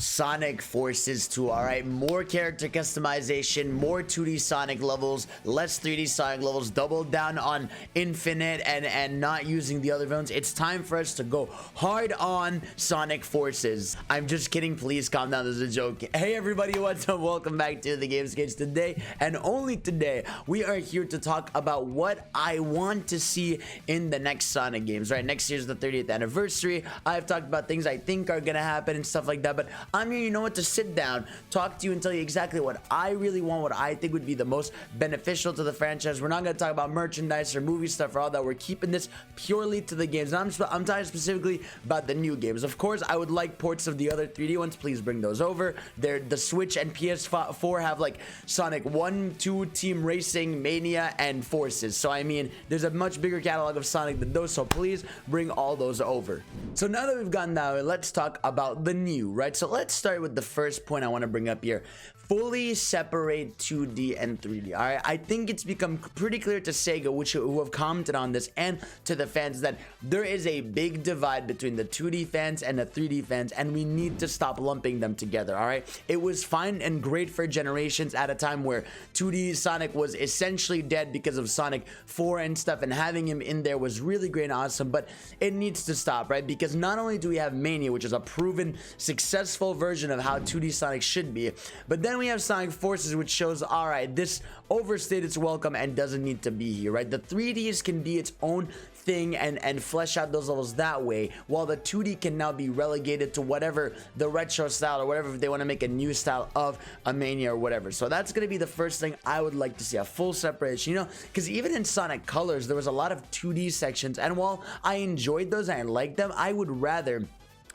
Sonic Forces 2, alright? More character customization, more 2D Sonic levels, less 3D Sonic levels, double down on Infinite and not using the other villains. It's time for us to go hard on Sonic Forces. I'm just kidding, please calm down, this is a joke. Hey everybody, what's up? Welcome back to the Games Cage. Today, and only today, we are here to talk about what I want to see in the next Sonic games, right? Next year's the 30th anniversary. I've talked about things I think are gonna happen and stuff like that, but I'm here, you know what, to sit down, talk to you and tell you exactly what I really want, what I think would be the most beneficial to the franchise. We're not gonna talk about merchandise or movie stuff or all that. We're keeping this purely to the games. And I'm talking specifically about the new games. Of course, I would like ports of the other 3D ones. Please bring those over. The Switch and PS4 have like Sonic 1, 2, Team Racing, Mania, and Forces. So I mean, there's a much bigger catalog of Sonic than those, so please bring all those over. So now that we've gotten that, let's talk about the new, right? So let's start with the first point I want to bring up here. Fully separate 2D and 3D. All right, I think it's become pretty clear to Sega, who have commented on this, and to the fans, that there is a big divide between the 2D fans and the 3D fans, and we need to stop lumping them together. All right, it was fine and great for generations at a time where 2D Sonic was essentially dead because of Sonic 4 and stuff, and having him in there was really great and awesome, but it needs to stop, right? Because not only do we have Mania, which is a proven successful version of how 2D Sonic should be, but then we have Sonic Forces, which shows, all right, this overstayed its welcome and doesn't need to be here, right? The 3Ds can be its own thing and flesh out those levels that way, while the 2D can now be relegated to whatever the retro style or whatever, if they want to make a new style of a Mania or whatever. So that's going to be the first thing I would like to see, a full separation, you know, because even in Sonic Colors, there was a lot of 2D sections, and while I enjoyed those and I liked them, I would rather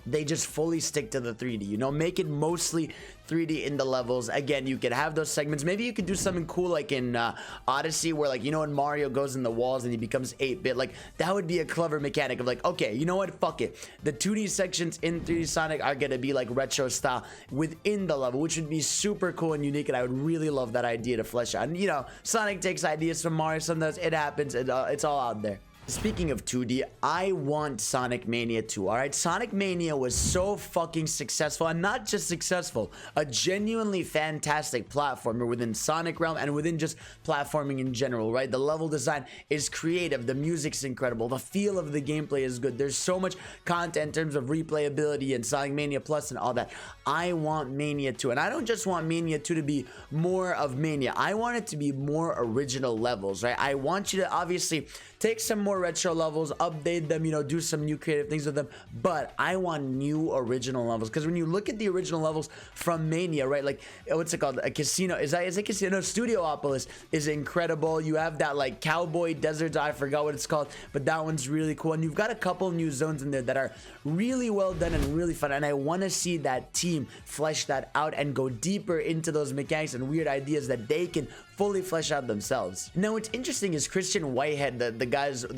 they just fully stick to the 3D, you know, make it mostly 3D in the levels. Again, you could have those segments. Maybe you could do something cool like in Odyssey, where, like, you know, when Mario goes in the walls and he becomes 8-bit, like, that would be a clever mechanic of like, okay, you know what, fuck it, the 2D sections in 3D Sonic are gonna be like retro style within the level, which would be super cool and unique, and I would really love that idea to flesh out. And you know, Sonic takes ideas from Mario sometimes, it happens, it's all out there. Speaking of 2D, I want Sonic Mania 2, alright? Sonic Mania was so fucking successful, and not just successful, a genuinely fantastic platformer within Sonic realm and within just platforming in general, right? The level design is creative, the music's incredible, the feel of the gameplay is good, there's so much content in terms of replayability and Sonic Mania Plus and all that. I want Mania 2, and I don't just want Mania 2 to be more of Mania, I want it to be more original levels, right? I want you to obviously take some more retro levels, update them, you know, do some new creative things with them, but I want new original levels, because when you look at the original levels from Mania, right, like, what's it called, a casino, is it Casino? Studiopolis is incredible. You have that like cowboy desert, I forgot what it's called, but that one's really cool, and you've got a couple new zones in there that are really well done and really fun, and I want to see that team flesh that out and go deeper into those mechanics and weird ideas that they can fully flesh out themselves. Now, what's interesting is Christian Whitehead,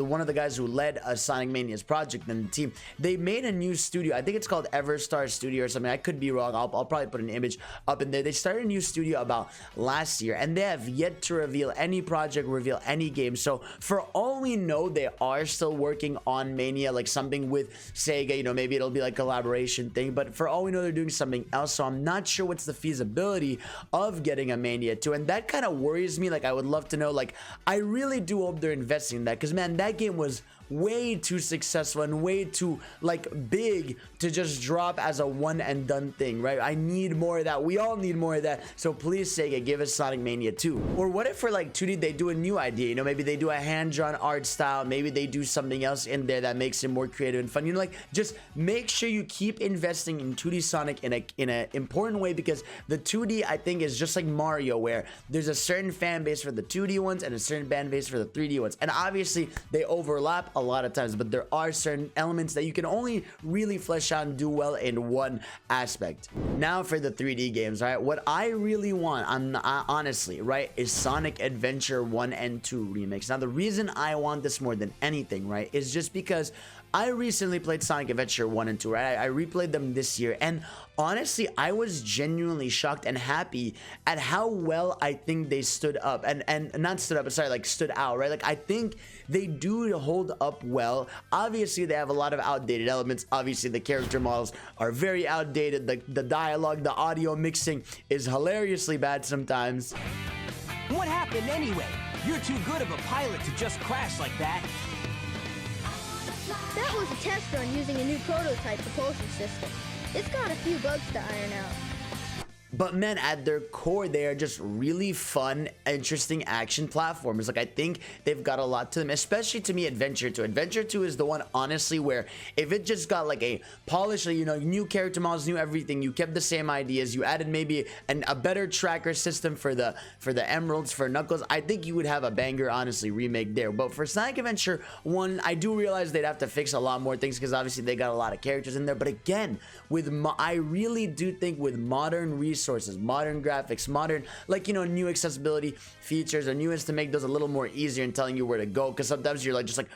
one of the guys who led Sonic Mania's project and the team, they made a new studio. I think it's called Everstar Studio or something. I could be wrong. I'll probably put an image up in there. They started a new studio about last year, and they have yet to reveal any project, reveal any game. So for all we know, they are still working on Mania, like something with Sega, you know, maybe it'll be like a collaboration thing, but for all we know, they're doing something else. So I'm not sure what's the feasibility of getting a Mania 2, and that kind of worries me. Like, I would love to know, like, I really do hope they're investing in that, because man, that game was way too successful and way too like big to just drop as a one and done thing, right? I need more of that. We all need more of that. So please, Sega, give us Sonic Mania 2. Or what if for like 2D they do a new idea, you know, maybe they do a hand-drawn art style, maybe they do something else in there that makes it more creative and fun, you know, like, just make sure you keep investing in 2D Sonic in a important way, because the 2D, I think, is just like Mario, where there's a certain fan base for the 2D ones and a certain fan base for the 3D ones, and obviously they overlap a lot of times, but there are certain elements that you can only really flesh out and do well in one aspect. Now for the 3D games, right? What I really want, honestly, right, is Sonic Adventure 1 and 2 remakes. Now the reason I want this more than anything, right, is just because I recently played Sonic Adventure 1 and 2, right? I replayed them this year, and honestly, I was genuinely shocked and happy at how well I think they stood up, and not stood up, but sorry, like stood out, right? Like I think they do hold up well. Obviously, they have a lot of outdated elements. Obviously, the character models are very outdated. The dialogue, the audio mixing is hilariously bad sometimes. What happened anyway? You're too good of a pilot to just crash like that. That was a test run using a new prototype propulsion system. It's got a few bugs to iron out. But man, at their core, they are just really fun, interesting action platformers. Like I think they've got a lot to them, especially to me, Adventure 2. Adventure 2 is the one, honestly, where if it just got like a polished, you know, new character models, new everything, you kept the same ideas, you added maybe a better tracker system for the emeralds, for Knuckles, I think you would have a banger, honestly, remake there. But for Sonic Adventure 1, I do realize they'd have to fix a lot more things because obviously they got a lot of characters in there. But again, I really do think with modern resources, modern graphics, modern, like, you know, new accessibility features or new ways to make those a little more easier in telling you where to go, because sometimes you're like just like,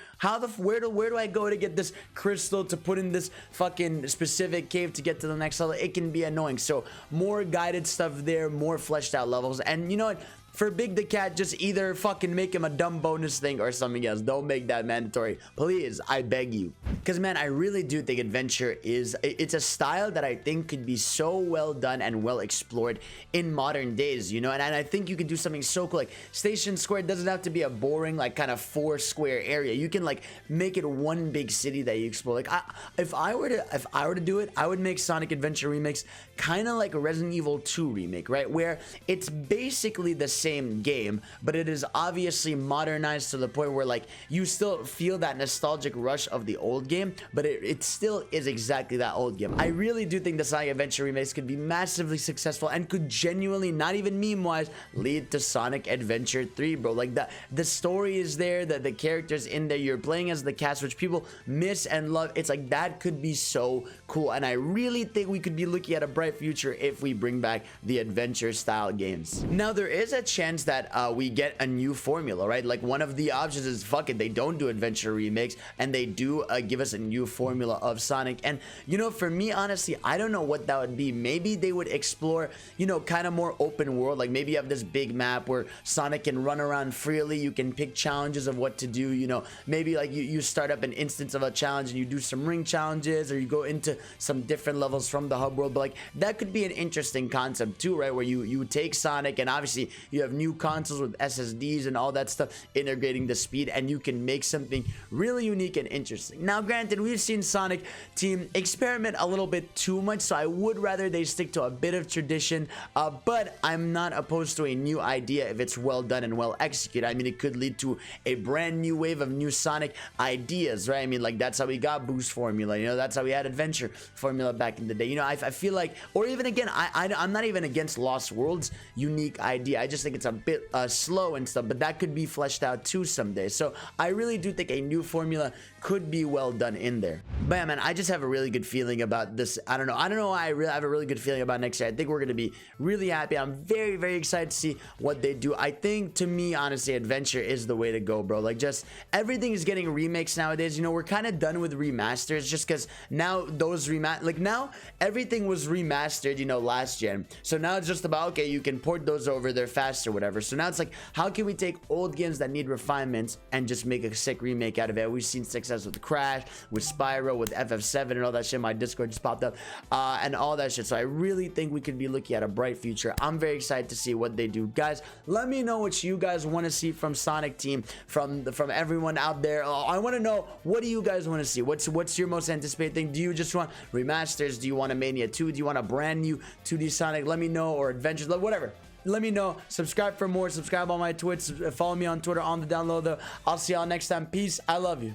where do I go to get this crystal to put in this fucking specific cave to get to the next level? It can be annoying. So more guided stuff there, more fleshed out levels. And you know what, for Big the Cat, just either fucking make him a dumb bonus thing or something else. Don't make that mandatory, please, I beg you. Because man, I really do think Adventure it's a style that I think could be so well done and well explored in modern days, you know. And I think you can do something so cool, like Station Square doesn't have to be a boring like kind of 4 square area. You can like make it one big city that you explore. Like if I were to do it, I would make Sonic Adventure remakes kind of like a Resident Evil 2 remake, right, where it's basically the same game, but it is obviously modernized to the point where like you still feel that nostalgic rush of the old game, but it still is exactly that old game. I really do think the Sonic Adventure remakes could be massively successful and could genuinely, not even meme wise, lead to Sonic Adventure 3, bro. Like the story is there, the characters in there, you're playing as the cast, which people miss and love. It's like that could be so cool, and I really think we could be looking at a bright future if we bring back the adventure style games. Now there is a chance that we get a new formula, right? Like one of the options is fuck it, they don't do adventure remakes and they do give us a new formula of Sonic. And you know, for me, honestly, I don't know what that would be. Maybe they would explore, you know, kind of more open world. Like maybe you have this big map where Sonic can run around freely, you can pick challenges of what to do, you know. Maybe like you start up an instance of a challenge and you do some ring challenges, or you go into some different levels from the hub world. But like that could be an interesting concept too, right, where you take Sonic, and obviously you have new consoles with SSDs and all that stuff, integrating the speed, and you can make something really unique and interesting. Now granted, we've seen Sonic Team experiment a little bit too much, so I would rather they stick to a bit of tradition, but I'm not opposed to a new idea if it's well done and well executed. I mean, it could lead to a brand new wave of new Sonic ideas, right? I mean, like that's how we got Boost Formula, you know, that's how we had Adventure Formula back in the day, you know. I feel like, or even again, I'm not even against Lost World's unique idea. I just think it's a bit slow and stuff, but that could be fleshed out too someday. So I really do think a new formula could be well done in there. But yeah, man, I just have a really good feeling about this. I don't know why I have a really good feeling about next year. I think we're gonna be really happy. I'm very, very excited to see what they do. I think, to me, honestly, Adventure is the way to go, bro. Like, just everything is getting remakes nowadays. You know, we're kind of done with remasters, just because now those now everything was remastered, you know, last gen. So now it's just about, okay, you can port those over, they're faster, whatever. So now it's like, how can we take old games that need refinements and just make a sick remake out of it? We've seen success with Crash, with Spyro, with FF7 and all that shit. My Discord just popped up, and all that shit. So I really think we could be looking at a bright future. I'm very excited to see what they do. Guys, let me know what you guys want to see from Sonic Team, from everyone out there. I want to know, what do you guys want to see? What's your most anticipated thing? Do you just want remasters? Do you want a Mania 2? Do you want a brand new 2D Sonic? Let me know. Or Adventures, whatever. Let me know. Subscribe for more. Subscribe on my Twitch. Follow me on Twitter on the download. I'll see y'all next time. Peace. I love you.